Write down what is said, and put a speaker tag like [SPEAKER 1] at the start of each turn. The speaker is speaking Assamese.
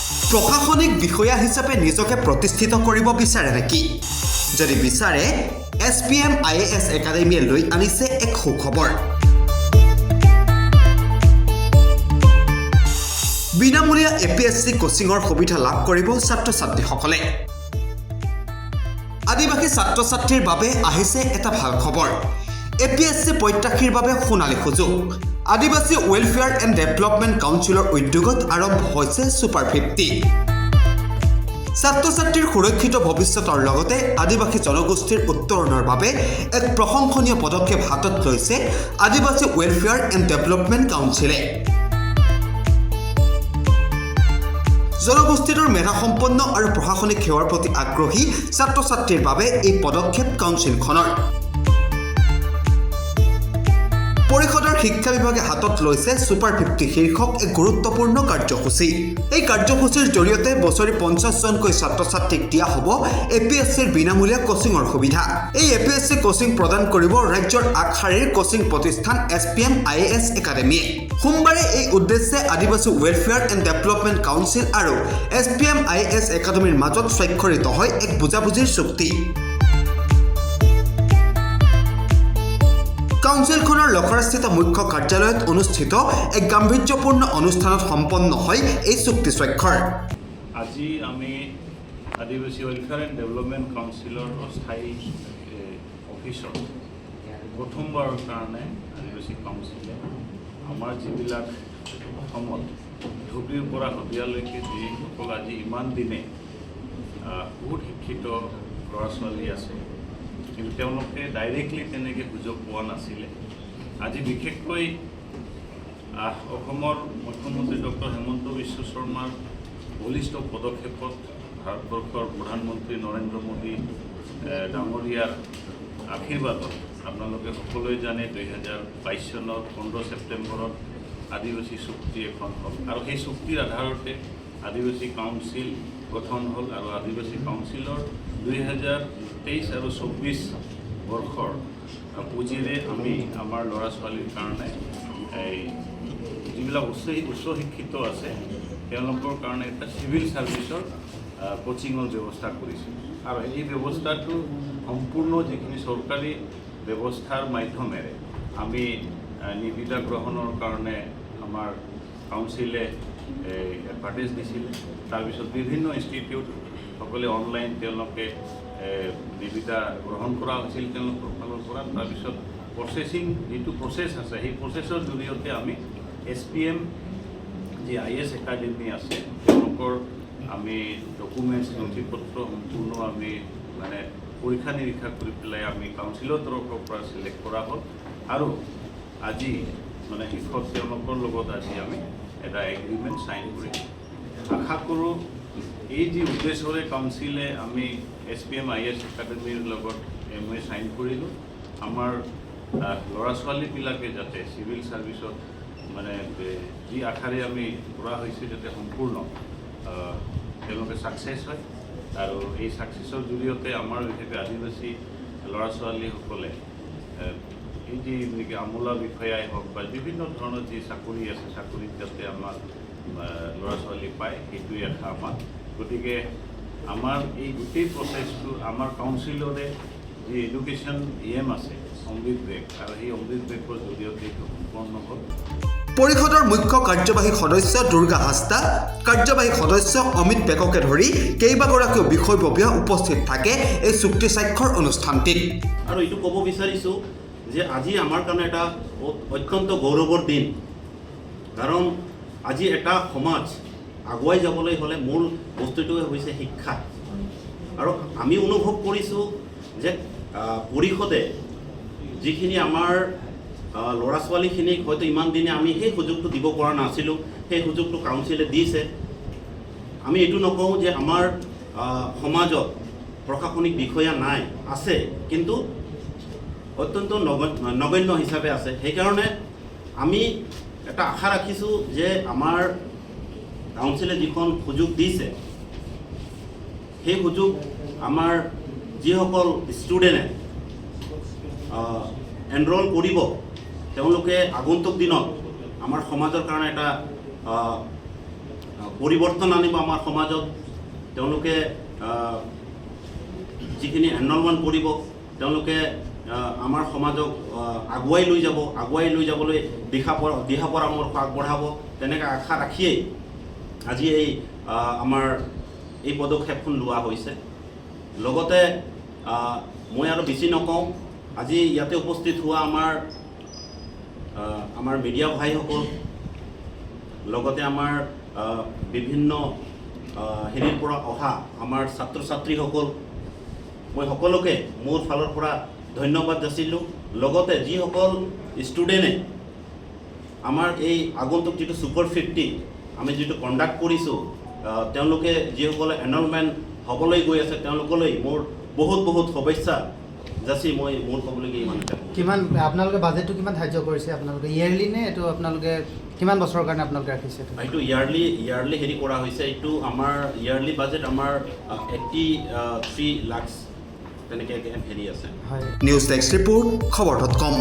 [SPEAKER 1] প্ৰশাসনিক বিষয়া হিচাপে নিজকে প্ৰতিষ্ঠিত কৰিব বিচাৰে নেকি? যদি বিচাৰে, SPM IAS একাডেমীয়ে লৈ আনিছে এক সুখবৰ। বিনামূলীয়া APSC কোচিঙৰ সুবিধা লাভ কৰিব ছাত্ৰ-ছাত্ৰীসকলে। আদিবাসী ছাত্ৰ-ছাত্ৰীৰ বাবে আহিছে এটা ভাল খবৰ। APSC প্ৰত্যাশীৰ বাবে সোণালী সুযোগ। আদিবাসী ৱেলফেয়াৰ এণ্ড ডেভেলপমেণ্ট কাউন্সিলৰ উদ্যোগত আৰম্ভ হৈছে সুপাৰ 50। ছাত্ৰ-ছাত্ৰীৰ সুৰক্ষিত ভৱিষ্যতৰ লগতে আদিবাসী জনগোষ্ঠীৰ উত্তৰণৰ বাবে এক প্ৰশংসনীয় পদক্ষেপ হাতত লৈছে আদিবাসী ৱেলফেয়াৰ এণ্ড ডেভেলপমেণ্ট কাউন্সিলে। জনগোষ্ঠীটোৰ মেধাসম্পন্ন আৰু প্ৰশাসনিক সেৱাৰ প্ৰতি আগ্ৰহী ছাত্ৰ-ছাত্ৰীৰ বাবে এই পদক্ষেপ কাউন্সিলখনৰ। পৰিষদৰ শিক্ষা বিভাগে হাতত লৈছে সুপাৰ 50 শীৰ্ষক এক গুৰুত্বপূৰ্ণ কাৰ্যসূচী। এই কাৰ্যসূচীৰ জৰিয়তে বছৰি 50 জনকৈ ছাত্ৰ-ছাত্ৰীক দিয়া হ'ব APSCৰ বিনামূলীয়া কোচিঙৰ সুবিধা। এই APSC কোচিং প্ৰদান কৰিব ৰাজ্যৰ আগশাৰীৰ কোচিং প্ৰতিষ্ঠান SPM IAS একাডেমীয়ে। সোমবাৰে এই উদ্দেশ্যে আদিবাসী ৱেলফেয়াৰ এণ্ড ডেভেলপমেণ্ট কাউন্সিল আৰু SPM IAS একাডেমীৰ মাজত স্বাক্ষৰিত হয় এক বুজাবুজিৰ চুক্তি। কাউন্সিলখনৰ লখৰাস্থিত মুখ্য কাৰ্যালয়ত অনুষ্ঠিত এক গাম্ভীৰ্যপূৰ্ণ অনুষ্ঠানত সম্পন্ন হয় এই চুক্তি স্বাক্ষৰ।
[SPEAKER 2] আজি আমি আদিবাসী ৱেলফেয়াৰ এণ্ড ডেভেলপমেণ্ট কাউন্সিলৰ অস্থায়ী অফিচত প্ৰথমবাৰৰ কাৰণে আদিবাসী কাউন্সিলে আমাৰ যিবিলাক অসমত ধুবুৰীৰ পৰা শদিয়ালৈকে যিসকল আজি ইমান দিনে বহুত শিক্ষিত ল'ৰা ছোৱালী আছে, কিন্তু তেওঁলোকে ডাইৰেক্টলি তেনেকৈ সুযোগ পোৱা নাছিলে। আজি বিশেষকৈ অসমৰ মুখ্যমন্ত্ৰী ডক্টৰ হিমন্ত বিশ্ব শৰ্মাৰ বলিষ্ঠ পদক্ষেপত ভাৰতবৰ্ষৰ প্ৰধানমন্ত্ৰী নৰেন্দ্ৰ মোদী ডাঙৰীয়াৰ আশীৰ্বাদত আপোনালোকে সকলোৱে জানে 2022 চনৰ 15 ছেপ্টেম্বৰত আদিবাসী চুক্তি এখন হ'ল আৰু সেই চুক্তিৰ আধাৰতে আদিবাসী কাউন্সিল গঠন হ'ল আৰু আদিবাসী কাউন্সিলৰ 2023 আৰু 24 বৰ্ষৰ পুঁজিৰে আমি আমাৰ ল'ৰা ছোৱালীৰ কাৰণে এই যিবিলাক উচ্চ শিক্ষিত আছে তেওঁলোকৰ কাৰণে এটা চিভিল ছাৰ্ভিচৰ কোচিঙৰ ব্যৱস্থা কৰিছোঁ। আৰু এই ব্যৱস্থাটো সম্পূৰ্ণ যিখিনি চৰকাৰী ব্যৱস্থাৰ মাধ্যমেৰে আমি নিবিদা গ্ৰহণৰ কাৰণে আমাৰ কাউন্সিলে এডভাৰ্টাইজ দিছিলে। তাৰপিছত বিভিন্ন ইনষ্টিটিউটসকলে অনলাইন তেওঁলোকে নিবিদা গ্ৰহণ কৰা হৈছিল তেওঁলোকৰ ফালৰ পৰা। তাৰপিছত প্ৰচেছিং যিটো প্ৰচেছ আছে সেই প্ৰচেছৰ জৰিয়তে আমি SPM যি IAS একাডেমী আছে তেওঁলোকৰ আমি ডকুমেণ্টছ নথিপত্ৰ সম্পূৰ্ণ আমি মানে পৰীক্ষা নিৰীক্ষা কৰি পেলাই আমি কাউন্সিলৰ তৰফৰ পৰা চিলেক্ট কৰা হ'ল আৰু আজি মানে শেষত তেওঁলোকৰ লগত আজি আমি এটা এগ্ৰিমেণ্ট চাইন কৰিম। আশা কৰোঁ এই যি উদ্দেশ্যৰে কাউন্সিলে আমি SPM IAS একাডেমীৰ লগত MOU চাইন কৰিলোঁ, আমাৰ ল'ৰা ছোৱালীবিলাকে যাতে চিভিল ছাৰ্ভিচত মানে যি আশাৰে আমি কৰা হৈছে যাতে সম্পূৰ্ণ তেওঁলোকে ছাকচেছ হয় আৰু এই ছাকচেছৰ জৰিয়তে আমাৰ বিশেষকৈ আদিবাসী ল'ৰা ছোৱালীসকলে এই যি নেকি আমোলা বিষয়াই হওক বা বিভিন্ন ধৰণৰ যি চাকৰি আছে চাকৰিত যাতে আমাৰ ল'ৰা ছোৱালী পায় সেইটোৱে আশা আমাৰ। গতিকে আমাৰ এই গোটেই প্ৰচেছটো আমাৰ কাউন্সিলৰে যি এডুকেশ্যন EM আছে অমৃত বেগ আৰু সেই অমৃত বেগৰ জৰিয়তে এইটো সম্পন্ন হ'ল।
[SPEAKER 1] পৰিষদৰ মুখ্য কাৰ্যবাহী সদস্য দুৰ্গা হাস্তা, কাৰ্যবাহী সদস্য অমিত বেগকে ধৰি কেইবাগৰাকীও বিষয়ববীয়া উপস্থিত থাকে এই চুক্তি স্বাক্ষৰ অনুষ্ঠানটিত।
[SPEAKER 3] আৰু এইটো ক'ব বিচাৰিছোঁ যে আজি আমাৰ কাৰণে এটা অত্যন্ত গৌৰৱৰ দিন, কাৰণ আজি এটা সমাজ আগুৱাই যাবলৈ হ'লে মূল বস্তুটোৱে হৈছে শিক্ষা। আৰু আমি অনুভৱ কৰিছোঁ যে পৰিষদে যিখিনি আমাৰ ল'ৰা ছোৱালীখিনিক হয়তো ইমান দিনে আমি সেই সুযোগটো দিব পৰা নাছিলোঁ, সেই সুযোগটো কাউন্সিলে দিছে। আমি এইটো নকওঁ যে আমাৰ সমাজত প্ৰশাসনিক বিষয়া নাই, আছে, কিন্তু অত্যন্ত নগণ্য হিচাপে আছে। সেইকাৰণে আমি এটা আশা ৰাখিছোঁ যে আমাৰ কাউন্সিলে যিখন সুযোগ দিছে সেই সুযোগ আমাৰ যিসকল ষ্টুডেণ্টে এনৰোল কৰিব তেওঁলোকে আগন্তুক দিনত আমাৰ সমাজৰ কাৰণে এটা পৰিৱৰ্তন আনিব আমাৰ সমাজত, তেওঁলোকে যিখিনি এনৰলমেণ্ট কৰিব, তেওঁলোকে আমাৰ সমাজক আগুৱাই লৈ যাবলৈ দিহা পৰামৰ্শ আগবঢ়াব, তেনেকৈ আশা ৰাখিয়েই আজি আমাৰ এই পদক্ষেপখন লোৱা হৈছে। লগতে মই আৰু বেছি নকওঁ, আজি ইয়াতে উপস্থিত হোৱা আমাৰ মিডিয়া ভাইসকল, লগতে আমাৰ বিভিন্ন হেৰিৰ পৰা অহা আমাৰ ছাত্ৰ ছাত্ৰীসকল, মই সকলোকে মোৰ ফালৰ পৰা ধন্যবাদ যাচিলোঁ। লগতে যিসকল ষ্টুডেণ্টে আমাৰ এই আগন্তুক যিটো ছুপাৰ 50 আমি যিটো কণ্ডাক্ট কৰিছোঁ, তেওঁলোকে যিসকলে এনৰলমেণ্ট হ'বলৈ গৈ আছে, তেওঁলোকলৈ মোৰ বহুত শুভেচ্ছা যাচি মই মোৰ ক'বলগীয়া ইমানতে।
[SPEAKER 4] কিমান আপোনালোকে বাজেটটো কিমান ধাৰ্য কৰিছে? আপোনালোকে ইয়াৰলি নে এইটো আপোনালোকে কিমান বছৰৰ কাৰণে আপোনালোকে ৰাখিছে?
[SPEAKER 3] এইটো ইয়াৰলি হেৰি কৰা হৈছে। এইটো আমাৰ ইয়াৰলি বাজেট আমাৰ 83 লাখ তেনেকৈ হেৰি আছে।
[SPEAKER 4] হয়।
[SPEAKER 1] News desk report খবৰ.com।